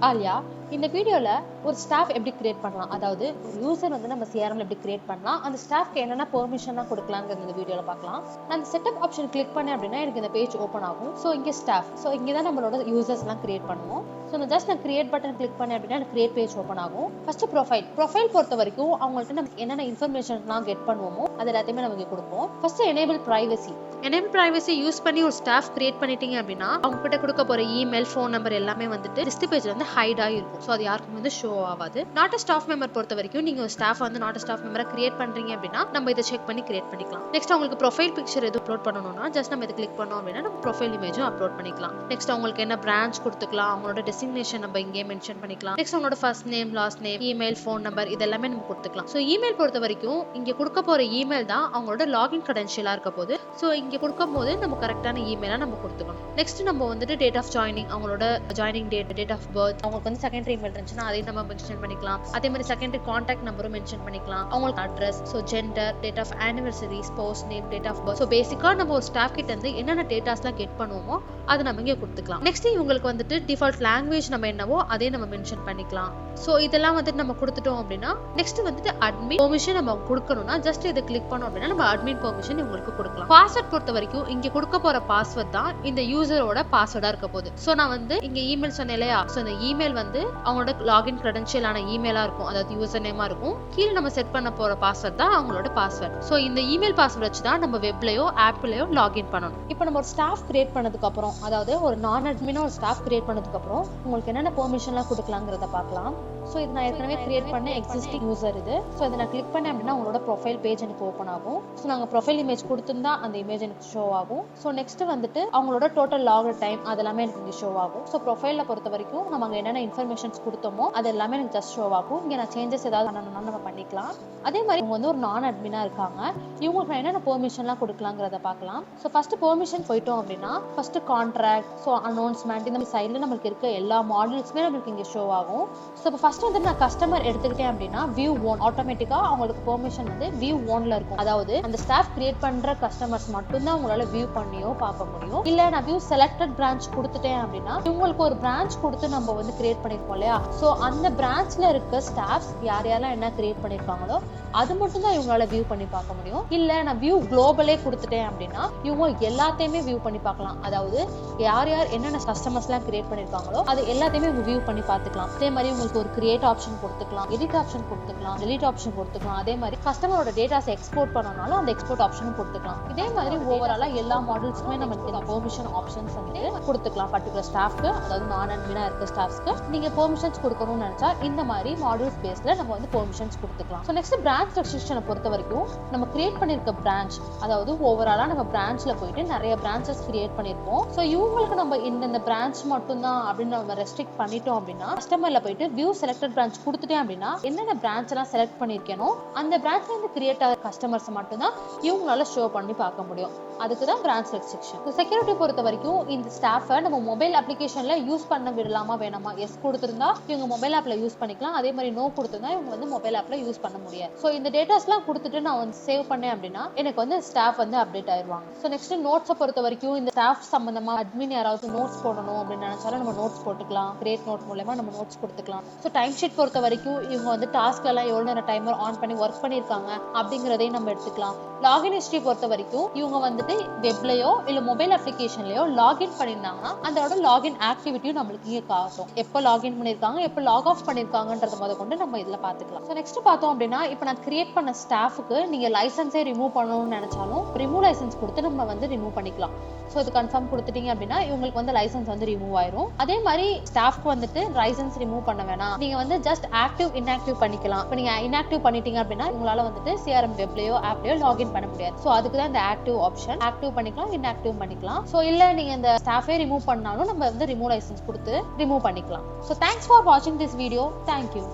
ஆலியா, இந்த வீடியோல ஒரு ஸ்டாஃப் எப்படி கிரியேட் பண்ணலாம், அதாவது ஒரு யூசர் வந்து நம்ம CRM எப்படி கிரியேட் பண்ணலாம், அந்த ஸ்டாஃப்க்கு என்னென்ன பெர்மிஷன்லாம் கொடுக்கலாங்கிறது இந்த வீடியோல பார்க்கலாம். நான் அந்த செட்டப் ஆப்ஷன் கிளிக் பண்ணேன் அப்படின்னா எனக்கு இந்த பேஜ் ஓப்பன் ஆகும். ஸோ இங்கே ஸ்டாஃப், ஸோ இங்கே தான் நம்மளோட யூசர்ஸ்லாம் கிரியேட் பண்ணுவோம். ஸோ நான் கிரியேட் பட்டன் கிளிக் பண்ணேன் அப்படின்னா எனக்கு கிரியேட் பேஜ் ஓப்பன் ஆகும். ஃபர்ஸ்ட் ப்ரொஃபைல் பொறுத்த வரைக்கும் அவங்கள்ட்ட நமக்கு என்னென்ன இன்ஃபர்மேஷன்லாம் கெட் பண்ணுவோமோ அது எல்லாத்தையுமே நமக்கு கொடுப்போம். ஃபர்ஸ்ட் எனேபிள் பிரைவசி யூஸ் பண்ணி ஒரு ஸ்டாஃப் கிரியேட் பண்ணிட்டீங்க அப்படின்னா அவங்க கிட்ட கொடுக்க போற இமெயில், ஃபோன் நம்பர் எல்லாமே வந்துட்டு லிஸ்ட் பேஜ்ல வந்து ஹைட் ஆகி இருக்கும். ஸோ அது யாருக்கும் வந்து ஷோ ஆகாது. நாட் அ ஸ்டாஃப் மெம்பர் பொறுத்த வரைக்கும் நீங்க ஒரு ஸ்டாஃப் வந்து நாட் அ ஸ்டாஃப் மெம்பரை கிரியேட் பண்றீங்க அப்படின்னா நம்ம இதை செக் பண்ணி கிரியேட் பண்ணிக்கலாம். நெக்ஸ்ட் அவங்களுக்கு ப்ரொஃபைல் பிக்சர் எதுவும் அப்லோட் பண்ணணும்னா ஜஸ்ட் நம்ம இதை கிளிக் பண்ணோம் அப்படின்னா நம்ம ப்ரொஃபைல் இமேஜும் அப்லோட் பண்ணிக்கலாம். நெக்ஸ்ட் அவங்களுக்கு என்ன பிரான்ச் கொடுத்துக்கலாம், அவங்களோட டெசிக்னேஷன் நம்ம இங்கே மென்ஷன் பண்ணிக்கலாம். நெக்ஸ்ட் அவங்களோட first name, last name, email, phone number இதெல்லாமே நம்ம கொடுத்துக்கலாம். ஸோ இமெயில் பொறுத்த வரைக்கும் இங்க கொடுக்க போற இமெயில் தான் அவங்களோட லாகின் கிரெடென்ஷியலா இருக்க போது. ஸோ இங்க கொடுக்கும் போது நம்ம கரெக்டான இமெயிலா நம்ம கொடுத்துக்கணும். நெக்ஸ்ட் நம்ம வந்துட்டு டேட் ஆஃப் ஜாயினிங், அவங்களோட ஜாயினிங் டேட் ஆஃப் பர்த், அவங்களுக்கு வந்து செகண்டரி இமெயில் இருந்துச்சுன்னா அதையும் நம்ம மென்ஷன் பண்ணிக்கலாம். அதே மாதிரி செகண்டரி கான்டாக்ட் நம்பரும் மென்ஷன் பண்ணிக்கலாம். அவங்களுக்கு address, so gender, date of anniversary, spouse name, date of birth. So பேசிக்கா நம்ம ஒரு ஸ்டாஃப் கிட்ட இருந்து என்னென்ன டேட்டாஸ்லாம் கெட் பண்ணுவோமோ அதை நம்ம இங்கே கொடுத்துக்கலாம். நெக்ஸ்ட் இவங்களுக்கு வந்துட்டு டிஃபால்ட் லாங்குவேஜ் நம்ம என்னவோ அதே நம்ம மென்ஷன் பண்ணிக்கலாம். ஸோ இதெல்லாம் வந்துட்டு நம்ம கொடுத்துட்டோம் அப்படின்னா நெக்ஸ்ட் வந்துட்டு அட்மின் பெர்மிஷன் நம்ம கொடுக்கணும்னா ஜஸ்ட் இதை கிளிக் பண்ணோம் அப்படின்னா நம்ம அட்மின் பெர்மிஷன் இவங்களுக்கு கொடுக்கலாம். பாஸ்வேர்ட் பொறுத்த வரைக்கும் இங்க கொடுக்க போற பாஸ்வேர்ட் தான் இந்த யூசரோட பாஸ்வேர்டா இருக்க போகுது. ஸோ நான் வந்து இங்க இமெயில் சொன்னேன் இல்லையா, ஸோ இந்த இமெயில் வந்து அவங்களோட லாகின் கிரெடென்ஷியலான இமெயிலா இருக்கும், அதாவது யூசர் நேமா இருக்கும். கீழே நம்ம செட் பண்ண போற பாஸ்வேர்ட் தான் அவங்களோட பாஸ்வேர்ட். ஸோ இந்த இமெயில் பாஸ்வேர்ட் வச்சு தான் நம்ம வெப்லயோ ஆப்லயோ லாகின் பண்ணணும். இப்போ நம்ம ஒரு ஸ்டாஃப் கிரியேட் பண்ணதுக்கு அப்புறம், அதாவது ஒரு நான் அட்மினா ஒரு ஸ்டாஃப் கிரியேட் பண்ணதுக்கு அப்புறம் உங்களுக்கு என்னென்ன பெர்மிஷன்லாம் கொடுக்கலாங்கிறத பார்க்கலாம். ஸோ இது நான் ஏற்கனவே கிரியேட் பண்ண எக்ஸிஸ்டிங் யூசர் இது. ஸோ இதை நான் கிளிக் பண்ணேன் அப்படின்னா உங்களோட ப்ரொஃபைல் பேஜ் எனக்கு ஓப்பன் ஆகும். ஸோ நாங்கள் ப்ரொஃபைல் இமேஜ் கொடுத்துருந்தா அந்த இமேஜ் எனக்கு ஷோ ஆகும். ஸோ நெக்ஸ்ட் வந்துட்டு அவங்களோட டோட்டல் லாக் டைம் அதெல்லாமே எனக்கு இங்கே ஷோ ஆகும். ஸோ ப்ரொஃபைலில் பொறுத்த வரைக்கும் நம்ம அங்கே என்னென்ன இன்ஃபர்மேஷன்ஸ் கொடுத்தோமோ அது எல்லாமே எனக்கு ஜஸ்ட் ஷோ ஆகும். இங்கே நான் சேஞ்சஸ் ஏதாவது பண்ணணும்னா நம்ம பண்ணிக்கலாம். அதே மாதிரி இவங்க வந்து ஒரு நான் அட்மினா இருக்காங்க, இவங்களுக்கு நான் என்னென்ன பெர்மிஷன்லாம் கொடுக்கலாங்கிறத பார்க்கலாம். ஸோ ஃபர்ஸ்ட் பெர்மிஷன் போயிட்டோம் அப்படின்னா ஃபர்ஸ்ட் கான்ட்ராக்ட், ஸோ அனௌன்ஸ்மெண்ட், இந்த சைடில் நம்மளுக்கு இருக்க எல்லா மாடல்ஸுமே நம்மளுக்கு இங்கே ஷோ ஆகும். ஸோ இப்போ ஃபர்ஸ்ட் வந்து நான் கஸ்டமர் எடுத்துக்கிட்டேன் அப்படின்னா வியூ ஒன் ஆட்டோமேட்டிக்கா அவங்களுக்கு பெர்மிஷன் வந்து வியூ ஒன்ல இருக்கும். அதாவது அந்த ஸ்டாஃப் கிரியேட் பண்ற கஸ்டமர்ஸ் மட்டும்தான் உங்களால வியூ பண்ணியோ பார்க்க முடியும். இல்ல நான் வியூ செலக்டட் பிரான்ச் கொடுத்துட்டேன் அப்படின்னா இவங்களுக்கு ஒரு பிரான்ச் கொடுத்து நம்ம வந்து கிரியேட் பண்ணிருக்கோம் இல்லையா, ஸோ அந்த பிரான்ச்ல இருக்க ஸ்டாஃப்ஸ் யாரெல்லாம் என்ன கிரியேட் பண்ணிருக்காங்களோ அது மட்டும் தான் இவங்களால வியூ பண்ணி பார்க்க முடியும். இல்ல நான் வியூ குளோபலே கொடுத்துட்டேன் அப்படின்னா இவங்க எல்லாத்தையுமே வியூ பண்ணி பார்க்கலாம். அதாவது யார் யார் என்னென்ன கஸ்டமர்ஸ் எல்லாம் கிரியேட் பண்ணிருக்காங்களோ அது எல்லாத்தையுமே இவங்க வியூ பண்ணி பார்த்துக்கலாம். அதே மாதிரி உங்களுக்கு ஒரு கிரியேட் ஆப்ஷன் கொடுத்துக்கலாம், எடிட் ஆப்ஷன் கொடுத்துக்கலாம், டெலீட் ஆப்ஷன் கொடுத்துக்கலாம். அதே மாதிரி கஸ்டமரோட டேட்டாஸ் எக்ஸ்போர்ட் பண்ணனாலும் அந்த எக்ஸ்போர்ட் ஆப்ஷனும் கொடுத்துக்கலாம். இதே மாதிரி ஓவராலா எல்லா மாடல்ஸ்க்குமே நமக்கு இந்த பெர்மிஷன் ஆப்ஷன்ஸ் வந்து கொடுத்துக்கலாம். பர்டிகுலர் ஸ்டாஃப்க்கு, அதாவது நான் அட்மினா இருக்க ஸ்டாஃப்ஸ்க்கு நீங்க பெர்மிஷன்ஸ் கொடுக்கணும்னு நினைச்சா இந்த மாதிரி மாடல்ஸ் பேஸ்ல நம்ம வந்து பெர்மிஷன்ஸ் கொடுத்துக்கலாம். ஸோ நெக்ஸ்ட் பிரான்ச் ரெஸ்ட்ரிக்ஷனை பொறுத்த வரைக்கும் நம்ம கிரியேட் பண்ணிருக்க பிரான்ச், அதாவது ஓவராலா நம்ம பிரான்ச்ல போயிட்டு நிறைய பிரான்ச்சஸ் கிரியேட் பண்ணிருப்போம். ஸோ இவங்களுக்கு நம்ம இந்த பிரான்ச் மட்டும் தான் அப்படின்னு நம்ம ரெஸ்ட்ரிக்ட் பண்ணிட்டோம் அப்படின்னா கஸ்டமர்ல போயிட்டு வியூ செலக்டட் பிரான்ச் கொடுத்துட்டேன் அப்படின்னா என்னென்ன பிரான்ச் எல்லாம் செலக்ட் பண்ணிருக்கேனோ அந்த பிரான்ச்ல இருந்து கிரியேட் ஆகிற கஸ்டமர்ஸ் மட்டும் தான் இவங்களால ஷோ பண்ணி பார்க்க முடியும். அதுக்கு தான் பிரான்ச் ரெஸ்ட்ரிக்ஷன். செக்யூரிட்டி பொறுத்த வரைக்கும் இந்த ஸ்டாஃபை நம்ம மொபைல் அப்ளிகேஷன்ல யூஸ் பண்ண விடலாமா வேணாமா, எஸ் கொடுத்திருந்தா இவங்க மொபைல் ஆப்ல யூஸ் பண்ணிக்கலாம், அதே மாதிரி நோ கொடுத்திருந்தா இவங்க வந்து மொபைல் ஆப்ல யூஸ் பண்ண முடியாது. ஸோ இந்த டேட்டாஸ்லாம் கொடுத்துட்டு நான் வந்து சேவ் பண்ணேன் அப்படின்னா எனக்கு வந்து ஸ்டாஃப் வந்து அப்டேட் ஆயிடுவாங்க. ஸோ நெக்ஸ்ட் நோட்ஸை பொறுத்த வரைக்கும் இந்த ஸ்டாஃப் சம்பந்தமா அட்மின் யாராவது நோட்ஸ் போடணும் அப்படின்னு நினைச்சாலும் நம்ம நோட்ஸ் போட்டுக்கலாம். கிரியேட் நோட் மூலமா நம்ம நோட்ஸ் கொடுத்துக்கலாம். ஸோ டைம் ஷீட் பொறுத்த வரைக்கும் இவங்க வந்து டாஸ்க் எல்லாம் எவ்வளவு நேரம் டைமர் ஆன் பண்ணி ஒர்க் பண்ணிருக்காங்க அப்படிங்கறதையும் நம்ம எடுத்துக்கலாம். லாகின் ஹிஸ்டரி பொறுத்த வரைக்கும் இவங்க வந்துட்டு வெப்லயோ இல்ல மொபைல் அப்ளிகேஷன்லயோ லாகின் பண்ணிருந்தாங்கன்னா அதோட லாகின் ஆக்டிவிட்டியும் நம்மளுக்கு இங்கே காட்டும். எப்போ லாகின் பண்ணிருக்காங்க, எப்போ லாக் ஆஃப் பண்ணிருக்காங்கன்றத முத கொண்டு நம்ம இதுல பாத்துக்கலாம். ஸோ நெக்ஸ்ட் பார்த்தோம் அப்படின்னா இப்போ நான் கிரியேட் பண்ண ஸ்டாஃபுக்கு நீங்க லைசன்ஸே ரிமூவ் பண்ணணும்னு நினைச்சாலும் ரிமூவ் லைசன்ஸ் கொடுத்து நம்ம வந்து ரிமூவ் பண்ணிக்கலாம். ஸோ இது கன்ஃபார்ம் கொடுத்துட்டீங்க அப்படின்னா இவங்களுக்கு வந்து லைசன்ஸ் வந்து ரிமூவ் ஆயிரும். அதே மாதிரி ஸ்டாஃப்க்கு வந்துட்டு லைசன்ஸ் ரிமூவ் பண்ண வேணாம், நீங்க வந்து ஜஸ்ட் ஆக்டிவ் இன்ஆக்டிவ் பண்ணிக்கலாம். இப்போ நீங்க இன்ஆக்டிவ் பண்ணிட்டீங்க அப்படின்னா உங்களால வந்துட்டு CRM வெப்லயோ ஆப்லயோ லாகின் பண்ண முடியாது. ஸோ அதுக்கு தான் இந்த ஆக்டிவ் ஆப்ஷன். ஆக்டிவ் பண்ணிக்கலாம், இன்ஆக்டிவ் பண்ணிக்கலாம். ஸோ இல்ல நீங்க இந்த ஸ்டாஃபே ரிமூவ் பண்ணாலும் நம்ம வந்து ரிமூவ் லைசன்ஸ் கொடுத்து ரிமூவ் பண்ணிக்கலாம். ஸோ தேங்க்ஸ் ஃபார் வாட்சிங் திஸ் வீடியோ. தேங்க்யூ.